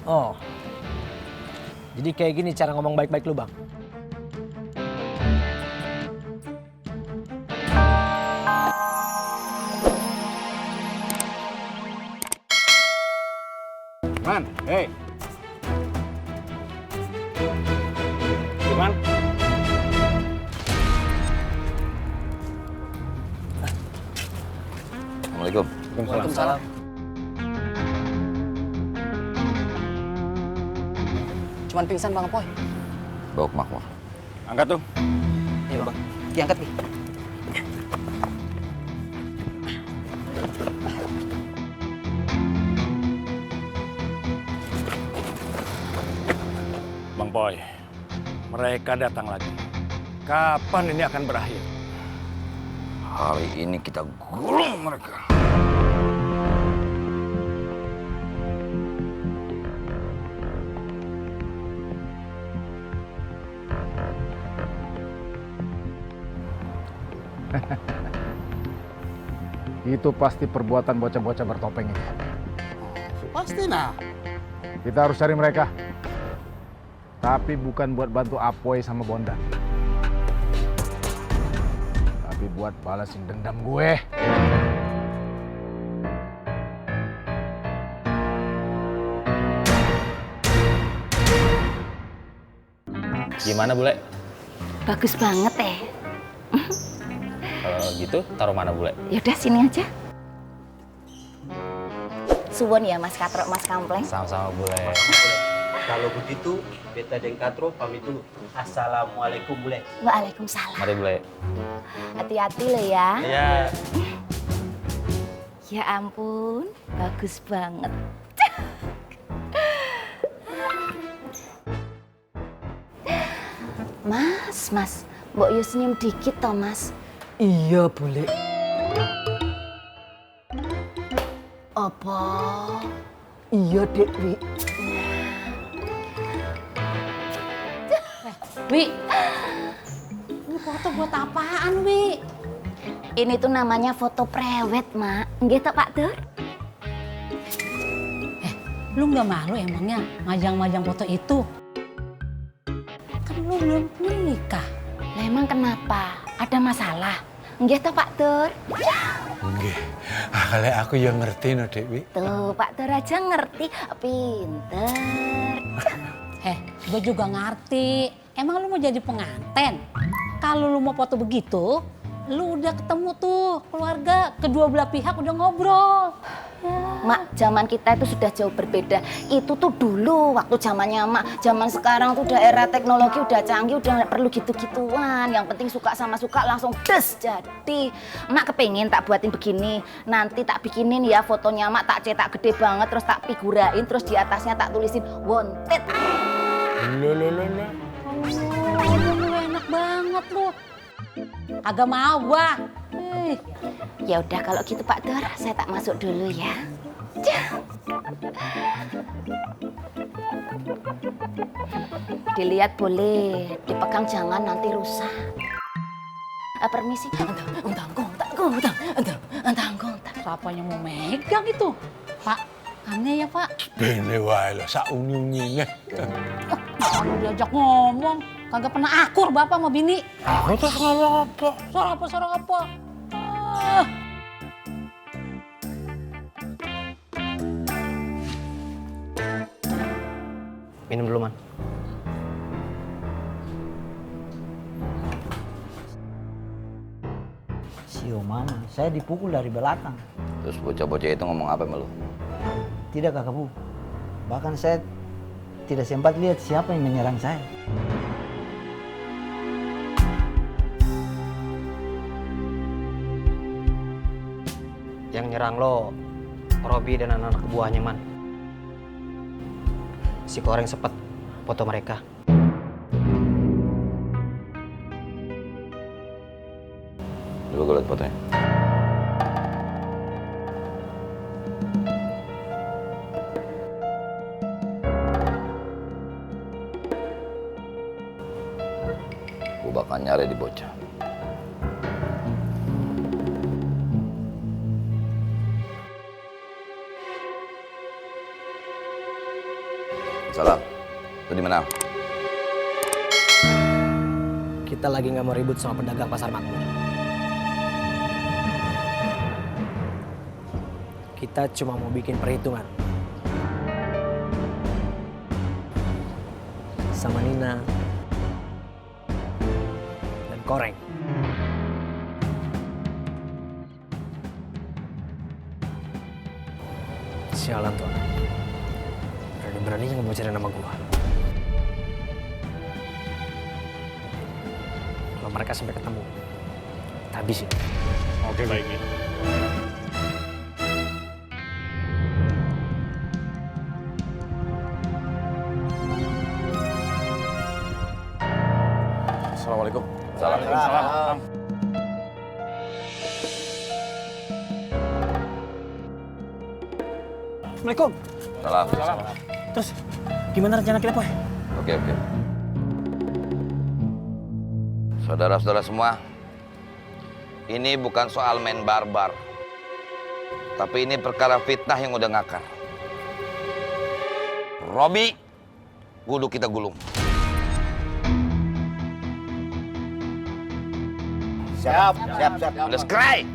Oh, jadi kayak gini cara ngomong baik-baik lu, Bang. Man, hey. Gimana? Assalamualaikum. Waalaikumsalam. Cuman pingsan Bang Apoy. Bawa ke Makmur. Angkat tuh. Iya Bang. Diangkat nih. Bang Boy, mereka datang lagi. Kapan ini akan berakhir? Hari ini kita gulung mereka. Itu pasti perbuatan bocah-bocah bertopeng itu. Pasti nah. Kita harus cari mereka. Tapi bukan buat bantu Apoy sama Bondan. Tapi buat balasin dendam gue. Gimana Bule? Bagus banget Kalau gitu taruh mana Bule? Yaudah sini aja. Suwon ya Mas Katro, Mas Kampleng. Sama-sama Bule. Kalau begitu, beta dan Katro pamit dulu. Assalamualaikum, Bule. Waalaikumsalam. Mari Bule. Hati-hati lo ya. Iya. Ya ampun, bagus banget. Mas, Mbok Yu senyum dikit toh Mas. Iya, boleh. Apa? Iya, Dek, Wi. Wi, ini foto buat apaan, Wi? Ini tuh namanya foto prewed, Mak. Nggih toh, Pak Dur? Lu nggak malu emangnya majang-majang foto itu? Kan lu belum nikah. Lah emang kenapa? Ada masalah? Nggih toh, Pak Dur? Nggih. Kalau aku yang ngerti no Dewi. Tuh, Pak Dur aja ngerti. Pinter. Gue juga ngerti. Emang lu mau jadi penganten? Kalau lu mau foto begitu, lu udah ketemu tuh keluarga, kedua belah pihak udah ngobrol. Mak, zaman kita itu sudah jauh berbeda. Itu tuh dulu waktu zamannya Mak. Zaman sekarang tuh udah era teknologi udah canggih, udah nggak perlu gitu-gituan. Yang penting suka sama suka langsung des jadi. Mak kepengin tak buatin begini. Nanti tak bikinin ya fotonya Mak, tak cetak gede banget, terus tak figurain, terus di atasnya tak tulisin wanted. Loh. Lu enak banget lu. Agak mau gua. Ya udah kalau gitu Pak Dur, saya tak masuk dulu ya. Dilihat boleh, dipegang jangan nanti rusak. Permisi. Entang. Siapa yang mau megang itu? Pak, aneh ya Pak. Bene wae lo sak unyu-unyine. Kalau diajak ngomong, kagak pernah akur bapak sama bini. Aku tuh ngomong apa? Suara apa? Ah. Minum dulu, Man. Sio mama, saya dipukul dari belakang. Terus bocah-bocah itu ngomong apa sama lu? Tidak, Kakak Bu. Bahkan saya tidak sempat lihat siapa yang menyerang saya. Yang nyerang lo, Robi dan anak-anak buahnya, Man. Si Koreng sepet foto mereka. Coba gue liat fotonya. Gue bakal nyari di bocah. Salam. Lu di mana? Kita lagi nggak mau ribut sama pedagang pasar makmur. Kita cuma mau bikin perhitungan sama Nina dan Koreng. Sialan tuh, berani-beraninya nggak mau cari nama gua. Kalau mereka sampai ketemu, kita habisin. Oke, baik. Assalamualaikum. Salam. Assalamualaikum. Salam. Terus gimana rencana kita, Poy? Oke. Saudara-saudara semua, ini bukan soal main barbar. Tapi ini perkara fitnah yang udah ngakar. Robi, kudu kita gulung. Siap. Let's cry.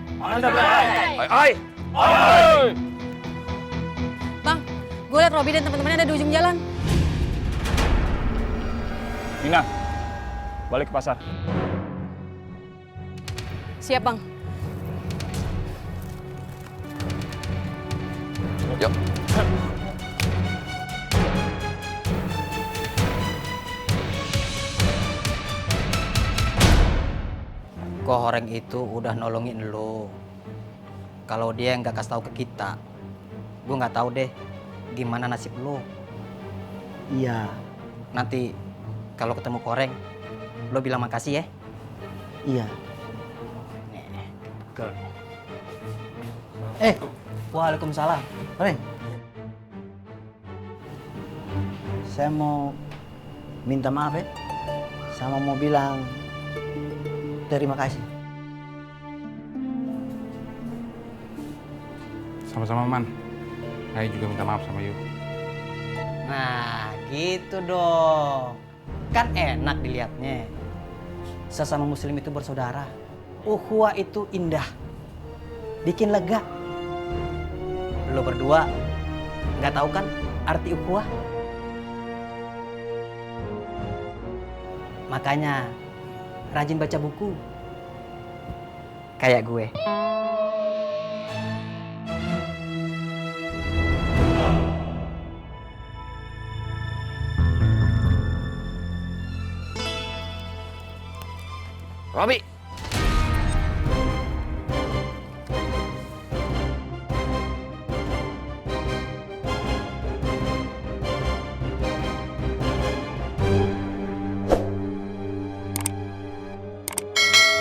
Oi. Bang, gue liat Robi dan teman-temannya ada di ujung jalan. Nina, balik ke pasar. Siap, Bang. Yuk. Kohoreng itu udah nolongin lo. Kalau dia nggak kasih tahu ke kita, gue nggak tahu deh gimana nasib lo. Iya. Nanti kalau ketemu Koreng, lo bilang makasih ya. Iya. Waalaikumsalam. Koreng. Saya mau minta maaf ya. Sama mau bilang terima kasih. Sama-sama, Man. Saya juga minta maaf sama Yu. Nah, gitu dong. Kan enak dilihatnya. Sesama muslim itu bersaudara. Ukhuwah itu indah. Bikin lega. Lo berdua nggak tahu kan arti ukhuwah? Makanya rajin baca buku. Kayak gue. Robi.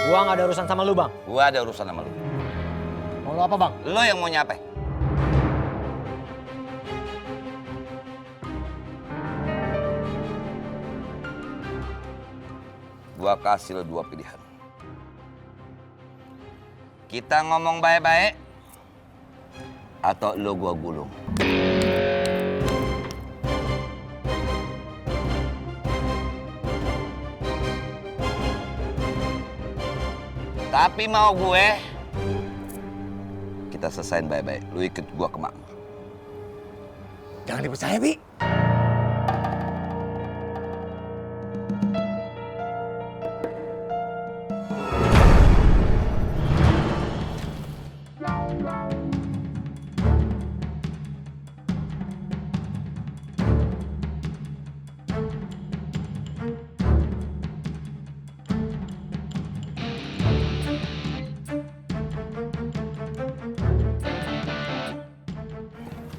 Gua nggak ada urusan sama lu, Bang. Gua ada urusan sama lu. Mau lu apa, Bang? Lu yang mau nyape. Gua kasih lu dua pilihan. Kita ngomong baik-baik atau lu gua gulung. Tapi mau gue, kita selesain baik-baik. Lu ikut gua ke makmur. Jangan dipercaya, Bi.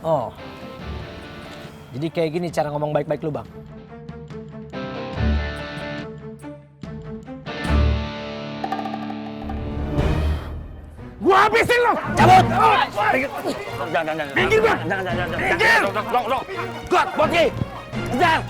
Oh. Jadi kayak gini cara ngomong baik-baik lu, Bang. Gua habisin lo. Cabut! Jangan. Minggir, Bang. Jangan. Minggir. Dong. God, Boki. Kejar.